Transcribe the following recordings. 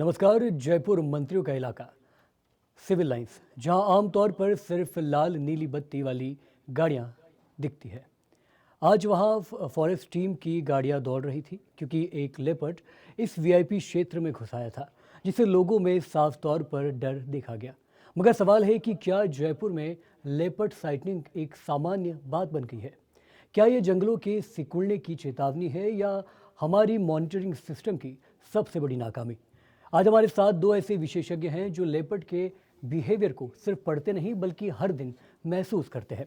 नमस्कार। जयपुर मंत्रियों का इलाका सिविल लाइंस, जहां आमतौर पर सिर्फ लाल नीली बत्ती वाली गाड़ियां दिखती है, आज वहां फॉरेस्ट टीम की गाड़ियां दौड़ रही थी क्योंकि एक लेपर्ड इस वीआईपी क्षेत्र में घुस आया था, जिससे लोगों में साफ तौर पर डर देखा गया। मगर सवाल है कि क्या जयपुर में लेपर्ड साइटिंग एक सामान्य बात बन गई है? क्या ये जंगलों के सिकुड़ने की चेतावनी है या हमारी मॉनिटरिंग सिस्टम की सबसे बड़ी नाकामी? आज हमारे साथ दो ऐसे विशेषज्ञ हैं जो लेपर्ड के बिहेवियर को सिर्फ पढ़ते नहीं बल्कि हर दिन महसूस करते हैं।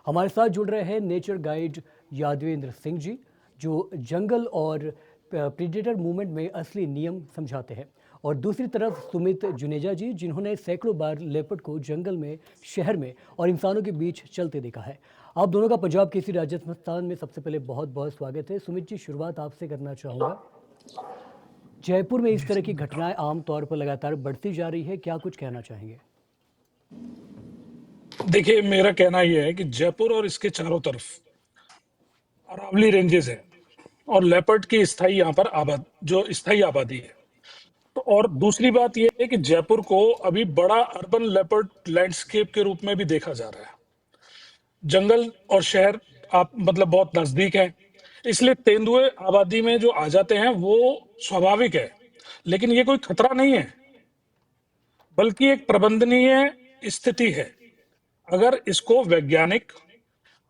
हमारे साथ जुड़ रहे हैं नेचर गाइड यादवेंद्र सिंह जी, जो जंगल और प्रीडेटर मूवमेंट में असली नियम समझाते हैं, और दूसरी तरफ सुमित जुनेजा जी, जिन्होंने सैकड़ों बार लेपर्ड को जंगल में, शहर में और इंसानों के बीच चलते देखा है। आप दोनों का पंजाब केसरी राजस्थान में सबसे पहले बहुत बहुत स्वागत है। सुमित जी, शुरुआत आपसे करना चाहूँगा। जयपुर में इस तरह की घटनाएं आमतौर पर लगातार बढ़ती जा रही है, क्या कुछ कहना चाहेंगे? देखिए, मेरा कहना यह है कि जयपुर और इसके चारों तरफ अरावली रेंजेस है और लेपर्ड की स्थायी यहाँ पर स्थायी आबादी है। तो और दूसरी बात यह है कि जयपुर को अभी बड़ा अर्बन लेपर्ड लैंडस्केप के रूप में भी देखा जा रहा है। जंगल और शहर आप मतलब बहुत नजदीक है, इसलिए तेंदुए आबादी में जो आ जाते हैं वो स्वाभाविक है, लेकिन ये कोई खतरा नहीं है बल्कि एक प्रबंधनीय स्थिति है। अगर इसको वैज्ञानिक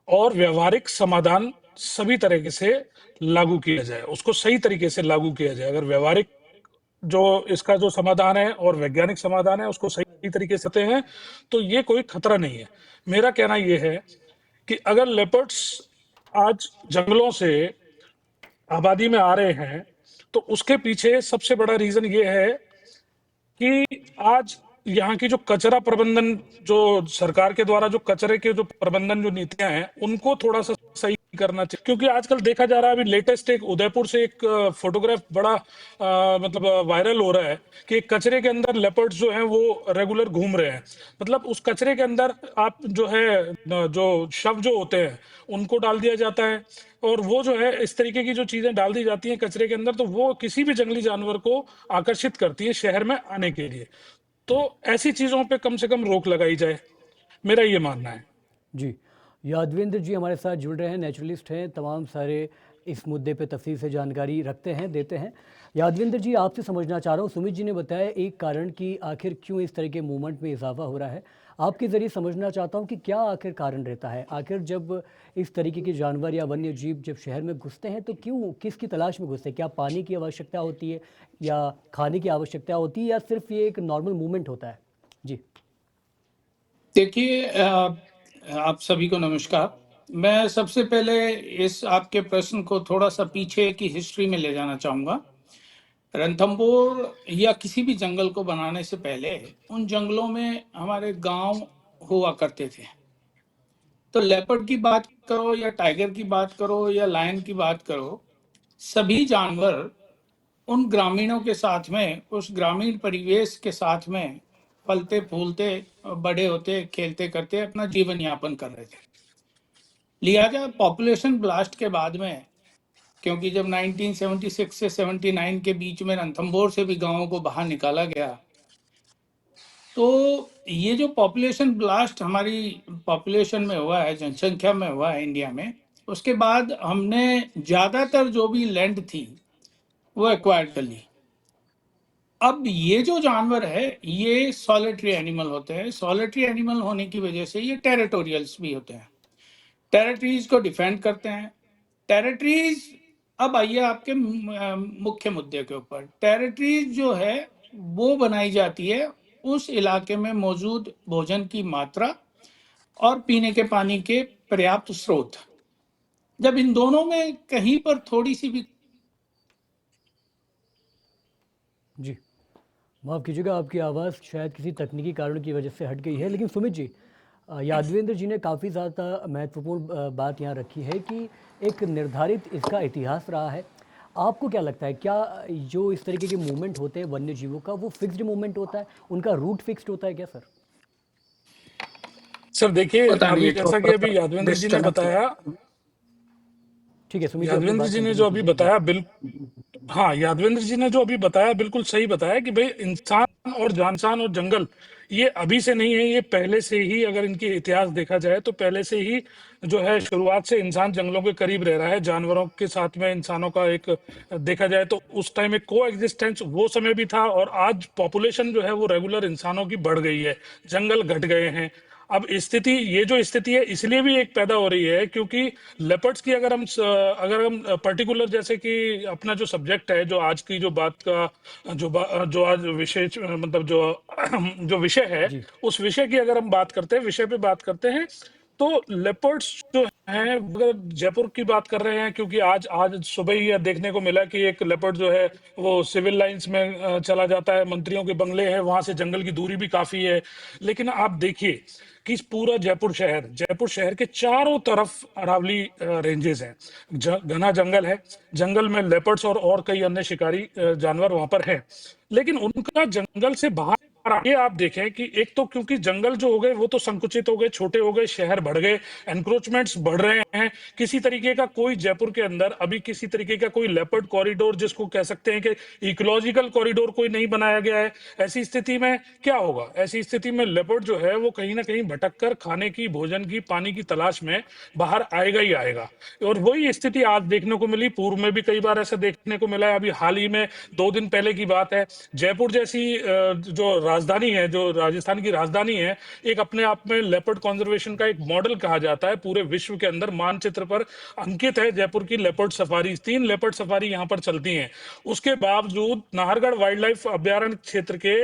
और व्यवहारिक समाधान सभी तरीके से लागू किया जाए, उसको सही तरीके से लागू किया जाए, अगर व्यवहारिक जो इसका जो समाधान है और वैज्ञानिक समाधान है उसको सही तरीके से करते हैं तो ये कोई खतरा नहीं है। मेरा कहना यह है कि अगर लेपर्ड्स आज जंगलों से आबादी में आ रहे हैं तो उसके पीछे सबसे बड़ा रीजन ये है कि आज यहाँ की जो कचरा प्रबंधन, जो सरकार के द्वारा जो कचरे के जो प्रबंधन जो नीतियां हैं उनको थोड़ा सा सही करना चाहिए। क्योंकि आजकल देखा जा रहा है, अभी लेटेस्ट एक उदयपुर से एक फोटोग्राफ बड़ा मतलब वायरल हो रहा है कि एक कचरे के अंदर लेपर्ड्स जो हैं वो रेगुलर घूम रहे हैं। मतलब उस कचरे के अंदर आप जो है जो शव जो होते हैं उनको डाल दिया जाता है, और वो जो है इस तरीके की जो चीजें डाल दी जाती हैं कचरे के अंदर, तो वो किसी भी जंगली जानवर को आकर्षित करती है शहर में आने के लिए। तो ऐसी चीजों पे कम से कम रोक लगाई जाए, मेरा ये मानना है। जी, यादवेंद्र जी हमारे साथ जुड़ रहे हैं, नेचुरलिस्ट हैं, तमाम सारे इस मुद्दे पे तफसील से जानकारी रखते हैं, देते हैं। यादवेंद्र जी, आपसे समझना चाह रहा हूँ, सुमित जी ने बताया एक कारण कि आखिर क्यों इस तरह के मूवमेंट में इजाफा हो रहा है। आपके ज़रिए समझना चाहता हूँ कि क्या आखिर कारण रहता है। आखिर जब इस तरीके के जानवर या वन्य जीव जब शहर में घुसते हैं तो क्यों, किसकी तलाश में घुसते हैं? क्या पानी की आवश्यकता होती है या खाने की आवश्यकता होती है या सिर्फ ये एक नॉर्मल मूवमेंट होता है? जी देखिए, आप सभी को नमस्कार। मैं सबसे पहले इस आपके प्रश्न को थोड़ा सा पीछे की हिस्ट्री में ले जाना चाहूँगा। रणथंभौर या किसी भी जंगल को बनाने से पहले उन जंगलों में हमारे गांव हुआ करते थे। तो लेपर्ड की बात करो या टाइगर की बात करो या लायन की बात करो, सभी जानवर उन ग्रामीणों के साथ में, उस ग्रामीण परिवेश के साथ में फलते फूलते, बड़े होते, खेलते करते अपना जीवन यापन कर रहे थे। लिहाजा पॉपुलेशन ब्लास्ट के बाद में, क्योंकि जब 1976 से 79 के बीच में रणथंभौर से भी गांवों को बाहर निकाला गया, तो ये जो पॉपुलेशन ब्लास्ट हमारी पॉपुलेशन में हुआ है, जनसंख्या में हुआ है इंडिया में, उसके बाद हमने ज्यादातर जो भी लैंड थी वो एक्वायर कर ली। अब ये जो जानवर है ये सॉलिटरी एनिमल होते हैं। सॉलिटरी एनिमल होने की वजह से ये टेरिटोरियल्स भी होते हैं, टेरिटरीज को डिफेंड करते हैं। टेरिटरीज, अब आइए आपके मुख्य मुद्दे के ऊपर। टेरिटरीज जो है वो बनाई जाती है उस इलाके में मौजूद भोजन की मात्रा और पीने के पानी के पर्याप्त स्रोत। जब इन दोनों में कहीं पर थोड़ी सी भी जी, माफ़ कीजिएगा, आपकी आवाज़ शायद किसी तकनीकी कारणों की वजह से हट गई है। लेकिन सुमित जी, यादवेंद्र जी ने काफ़ी ज़्यादा महत्वपूर्ण बात यहाँ रखी है कि एक निर्धारित इसका इतिहास रहा है। आपको क्या लगता है, क्या जो इस तरीके के मूवमेंट होते हैं वन्य जीवों का, वो फिक्स्ड मूवमेंट होता है, उनका रूट फिक्स्ड होता है क्या सर? सर देखिए, पता नहीं, अभी जैसा कि अभी यादवेंद्र जी ने बताया, ठीक है, सुमित जी अपनी यादवेंद्र बात जी ने कंटिन्यू जो अभी कीजिए। जी। बताया हाँ, यादवेंद्र जी ने जो अभी बताया बिल्कुल सही बताया कि भाई इंसान और जानसान और जंगल ये अभी से नहीं है, ये पहले से ही, अगर इनकी इतिहास देखा जाए तो पहले से ही जो है शुरुआत से इंसान जंगलों के करीब रह रहा है। जानवरों के साथ में इंसानों का एक देखा जाए तो उस टाइम एक को एग्जिस्टेंस वो समय भी था, और आज पॉपुलेशन जो है वो रेगुलर इंसानों की बढ़ गई है, जंगल घट गए हैं। अब स्थिति, ये जो स्थिति है इसलिए भी एक पैदा हो रही है क्योंकि लेपर्ड्स की अगर हम पर्टिकुलर, जैसे कि अपना जो सब्जेक्ट है, जो आज की जो बात का जो आज विषय, मतलब जो जो विषय है, जी। उस विषय की अगर हम बात करते हैं, विषय पे बात करते हैं, तो लेपर्ड्स जो हैं, अगर जयपुर की बात कर रहे हैं, क्योंकि आज आज सुबह ही यह देखने को मिला कि एक लेपर्ड जो है वो सिविल लाइंस में चला जाता है, मंत्रियों के बंगले हैं वहां से, जंगल की दूरी भी काफी है। लेकिन आप देखिए कि पूरा जयपुर शहर के चारों तरफ अरावली रेंजेस हैं, घना जंगल है, जंगल में लेपर्ड्स और कई अन्य शिकारी जानवर वहां पर हैं। लेकिन उनका जंगल से बाहर आगे आप देखें कि एक तो क्योंकि जंगल जो हो गए वो तो संकुचित हो गए, छोटे हो गए, शहर बढ़ गए, एनक्रोचमेंट्स बढ़ रहे हैं, किसी तरीके का कोई जयपुर के अंदर अभी किसी तरीके का कोई लेपर्ड कॉरिडोर, जिसको कह सकते हैं कि इकोलॉजिकल कॉरिडोर, कोई नहीं बनाया गया है। ऐसी स्थिति में क्या होगा? ऐसी स्थिति में लेपर्ड जो है वो कहीं ना कहीं भटक कर खाने की, भोजन की, पानी की तलाश में बाहर आएगा ही आएगा। और वही स्थिति आज देखने को मिली, पूर्व में भी कई बार ऐसा देखने को मिला है। अभी हाल ही में 2 दिन पहले की बात है, जयपुर जैसी जो राजधानी है, जो राजस्थान की राजधानी है, एक अपने आप में लेपर्ड कंजर्वेशन का एक मॉडल कहा जाता है, पूरे विश्व के अंदर मानचित्र पर अंकित है जयपुर की लेपर्ड सफारी। 3 लेपर्ड सफारी यहाँ पर चलती हैं। उसके बावजूद नाहरगढ़ वाइल्ड लाइफ अभ्यारण्य क्षेत्र के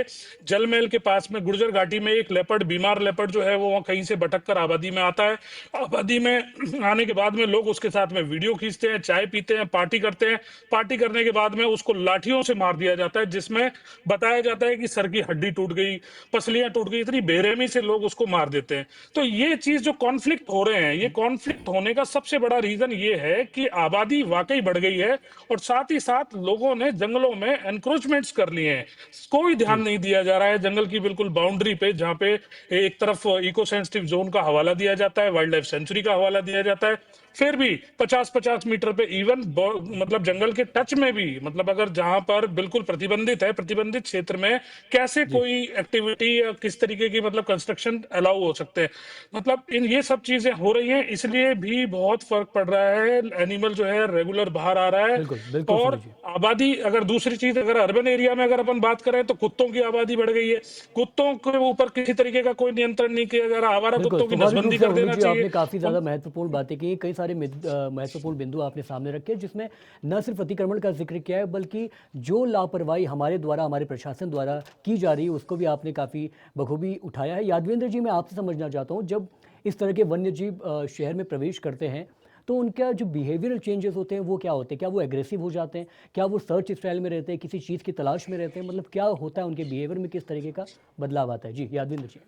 जलमहल के पास में गुर्जर घाटी में एक लेपर्ड, बीमार लेपर्ड जो है वो कहीं से भटक कर आबादी में आता है। आबादी में आने के बाद में लोग उसके साथ में वीडियो खींचते हैं, चाय पीते हैं, पार्टी करते हैं। पार्टी करने के बाद में उसको लाठियों से मार दिया जाता है, जिसमें बताया जाता है कि सर की हड्डी टूट गई, पसलियां टूट गई, इतनी बेरहमी से लोग उसको मार देते हैं। तो ये चीज जो कॉन्फ्लिक्ट हो रहे हैं, ये कॉन्फ्लिक्ट होने का सबसे बड़ा रीजन ये है कि आबादी वाकई बढ़ गई है, और साथ ही साथ लोगों ने जंगलों में एनक्रोचमेंट्स कर लिए हैं। कोई ध्यान जी। नहीं दिया जा रहा है जंगल की बिल्कुल बाउंड्री पे, जहां पे एक तरफ इको सेंसिटिव जोन का हवाला दिया जाता है, वाइल्ड लाइफ सेंचुरी का हवाला दिया जाता है, फिर भी 50-50 मीटर पे, इवन मतलब जंगल के टच में भी, मतलब अगर जहां पर बिल्कुल प्रतिबंधित है, प्रतिबंधित क्षेत्र में कैसे जी। कोई एक्टिविटी या किस तरीके की मतलब कंस्ट्रक्शन अलाउ हो सकते हैं। मतलब इन ये सब चीजें हो रही हैं, इसलिए भी बहुत फर्क पड़ रहा है। एनिमल जो है रेगुलर बाहर आ रहा है। बिल्कुल बिल्कुल और सुमित जी। आबादी, अगर दूसरी चीज, अगर अर्बन एरिया में अगर अपन बात करें तो कुत्तों की आबादी बढ़ गई है। कुत्तों के ऊपर किसी तरीके का कोई नियंत्रण नहीं किया जा रहा, आवारा बिल्कुल, कुत्तों की स्वाभाविक रूप नसबंदी से कर अमित देना जी आपने चाहिए। काफ़ी उन ज़्यादा महत्वपूर्ण बातें की, कई सारे महत्वपूर्ण बिंदु आपने सामने रखे, जिसमें न सिर्फ अतिक्रमण का जिक्र किया है, बल्कि जो लापरवाही हमारे द्वारा, हमारे प्रशासन द्वारा की जा रही है, उसको भी आपने काफ़ी बखूबी उठाया है। यादवेंद्र जी, मैं आपसे समझना चाहता हूँ, जब इस तरह के वन्य जीव शहर में प्रवेश करते हैं, तो उनका जो बिहेवियरल चेंजेस होते हैं वो क्या होते हैं? क्या वो एग्रेसिव हो जाते हैं? क्या वो सर्च स्टाइल में रहते हैं, किसी चीज़ की तलाश में रहते हैं? मतलब क्या होता है उनके बिहेवियर में, किस तरीके का बदलाव आता है? जी यादवेंद्र जी।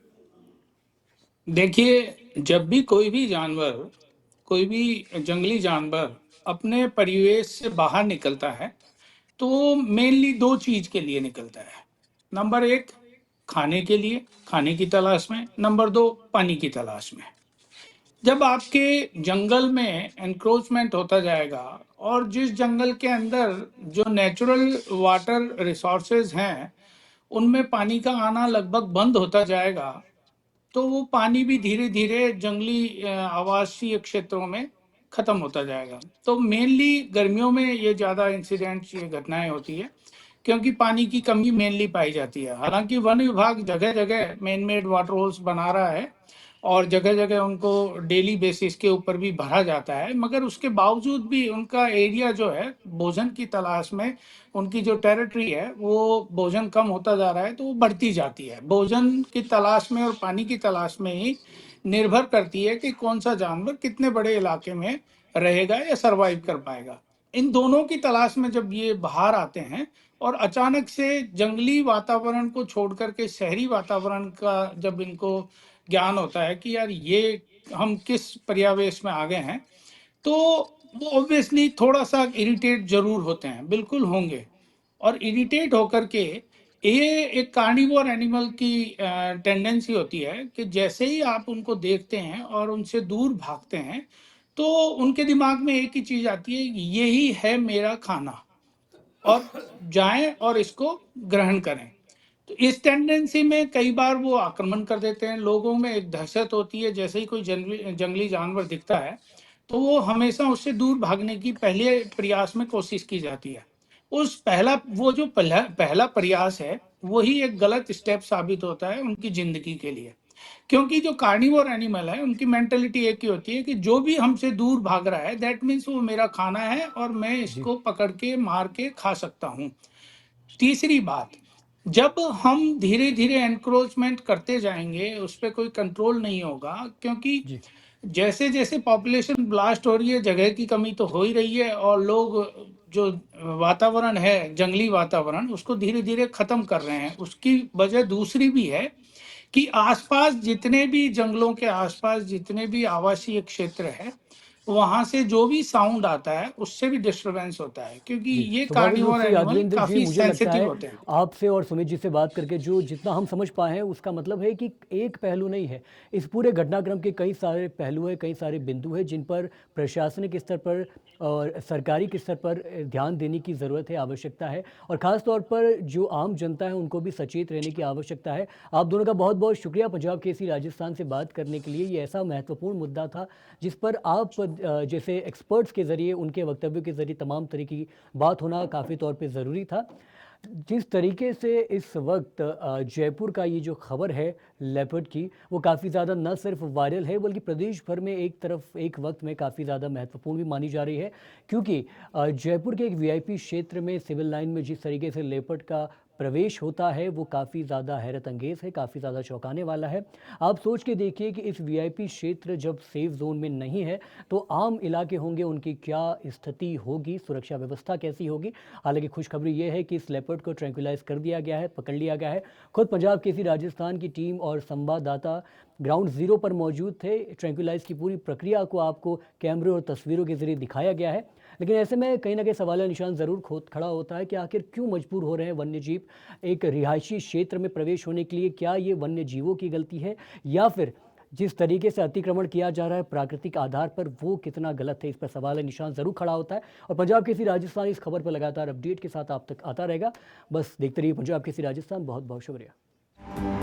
देखिए, जब भी कोई भी जानवर, कोई भी जंगली जानवर अपने परिवेश से बाहर निकलता है, तो मेनली दो चीज के लिए निकलता है। नंबर एक, खाने के लिए, खाने की तलाश में। नंबर दो, पानी की तलाश में। जब आपके जंगल में एनक्रोचमेंट होता जाएगा, और जिस जंगल के अंदर जो नेचुरल वाटर रिसोर्सेज हैं, उनमें पानी का आना लगभग बंद होता जाएगा, तो वो पानी भी धीरे धीरे जंगली आवासीय क्षेत्रों में खत्म होता जाएगा। तो मेनली गर्मियों में ये ज़्यादा इंसिडेंट्स, ये घटनाएं होती है, क्योंकि पानी की कमी मेनली पाई जाती है। हालांकि वन विभाग जगह जगह मैन मेड वाटर होल्स बना रहा है, और जगह जगह उनको डेली बेसिस के ऊपर भी भरा जाता है, मगर उसके बावजूद भी उनका एरिया जो है भोजन की तलाश में, उनकी जो टेरिटरी है वो भोजन कम होता जा रहा है, तो वो बढ़ती जाती है। भोजन की तलाश में और पानी की तलाश में ही निर्भर करती है कि कौन सा जानवर कितने बड़े इलाके में रहेगा या सरवाइव कर पाएगा। इन दोनों की तलाश में जब ये बाहर आते हैं, और अचानक से जंगली वातावरण को छोड़ करके शहरी वातावरण का जब इनको ज्ञान होता है कि यार ये हम किस पर्यावेश में आ गए हैं, तो वो ऑब्वियसली थोड़ा सा इरिटेट जरूर होते हैं, बिल्कुल होंगे। और इरिटेट होकर के, ये एक कार्निवोर एनिमल की टेंडेंसी होती है कि जैसे ही आप उनको देखते हैं और उनसे दूर भागते हैं, तो उनके दिमाग में एक ही चीज आती है, यही है मेरा खाना, और जाएं और इसको ग्रहण करें। तो इस टेंडेंसी में कई बार वो आक्रमण कर देते हैं। लोगों में एक दहशत होती है, जैसे ही कोई जंगली जानवर दिखता है तो वो हमेशा उससे दूर भागने की पहले प्रयास में कोशिश की जाती है। वो जो पहला प्रयास है, वही एक गलत स्टेप साबित होता है उनकी जिंदगी के लिए। क्योंकि जो कार्निवोर एनिमल है, उनकी मेंटेलिटी एक ही होती है कि जो भी हमसे दूर भाग रहा है, दैट मीन्स वो मेरा खाना है और मैं जी इसको पकड़ के मार के खा सकता हूँ। तीसरी बात, जब हम धीरे धीरे एनक्रोचमेंट करते जाएंगे, उस पर कोई कंट्रोल नहीं होगा, क्योंकि जी जैसे जैसे पॉपुलेशन ब्लास्ट हो रही है, जगह की कमी तो हो ही रही है, और लोग जो वातावरण है, जंगली वातावरण, उसको धीरे धीरे खत्म कर रहे हैं। उसकी वजह दूसरी भी है कि आसपास जितने भी जंगलों के आसपास जितने भी आवासीय क्षेत्र है, वहां से जो भी साउंड आता है उससे भी डिस्टरबेंस होता है, क्योंकि जी, ये स्वाभाविक रूप कार्निवोर से एनिमल यादवेंद्र जी काफी मुझे लगता सेंसिटिव है होते हैं। आपसे और सुमित जी से बात करके जो जितना हम समझ पाए हैं उसका मतलब है कि एक पहलू नहीं है, इस पूरे घटनाक्रम के कई सारे पहलू हैं, कई सारे बिंदु हैं जिन पर प्रशासनिक स्तर पर और सरकारी स्तर पर ध्यान देने की ज़रूरत है, आवश्यकता है, और ख़ास तौर पर जो आम जनता है उनको भी सचेत रहने की आवश्यकता है। आप दोनों का बहुत बहुत शुक्रिया पंजाब केसरी राजस्थान से बात करने के लिए। ये ऐसा महत्वपूर्ण मुद्दा था जिस पर आप जैसे एक्सपर्ट्स के ज़रिए, उनके वक्तव्यों के ज़रिए तमाम तरीके की बात होना काफ़ी तौर पे ज़रूरी था। जिस तरीके से इस वक्त जयपुर का ये जो खबर है लेपर्ड की, वो काफ़ी ज़्यादा न सिर्फ वायरल है बल्कि प्रदेश भर में एक तरफ एक वक्त में काफ़ी ज़्यादा महत्वपूर्ण भी मानी जा रही है, क्योंकि जयपुर के एक वीआईपी क्षेत्र में सिविल लाइन में जिस तरीके से लेपर्ड का प्रवेश होता है वो काफ़ी ज़्यादा हैरत अंगेज़ है, काफ़ी ज़्यादा चौंकाने वाला है। आप सोच के देखिए कि इस वीआईपी क्षेत्र जब सेफ जोन में नहीं है तो आम इलाके होंगे, उनकी क्या स्थिति होगी, सुरक्षा व्यवस्था कैसी होगी। हालांकि खुशखबरी ये है कि इस लेपर्ड को ट्रैंक्विलाइज कर दिया गया है, पकड़ लिया गया है। खुद पंजाब केसरी राजस्थान की टीम और संवाददाता ग्राउंड ज़ीरो पर मौजूद थे। ट्रैंक्विलाइज की पूरी प्रक्रिया को आपको कैमरे और तस्वीरों के जरिए दिखाया गया है। लेकिन ऐसे में कहीं ना कहीं सवाल निशान ज़रूर खड़ा होता है कि आखिर क्यों मजबूर हो रहे हैं वन्य जीव एक रिहायशी क्षेत्र में प्रवेश होने के लिए। क्या ये वन्य जीवों की गलती है या फिर जिस तरीके से अतिक्रमण किया जा रहा है प्राकृतिक आधार पर वो कितना गलत है, इस पर सवाल निशान ज़रूर खड़ा होता है। और पंजाब केसरी राजस्थान इस खबर पर लगातार अपडेट के साथ आप तक आता रहेगा। बस देखते रहिए पंजाब केसरी राजस्थान। बहुत बहुत शुक्रिया।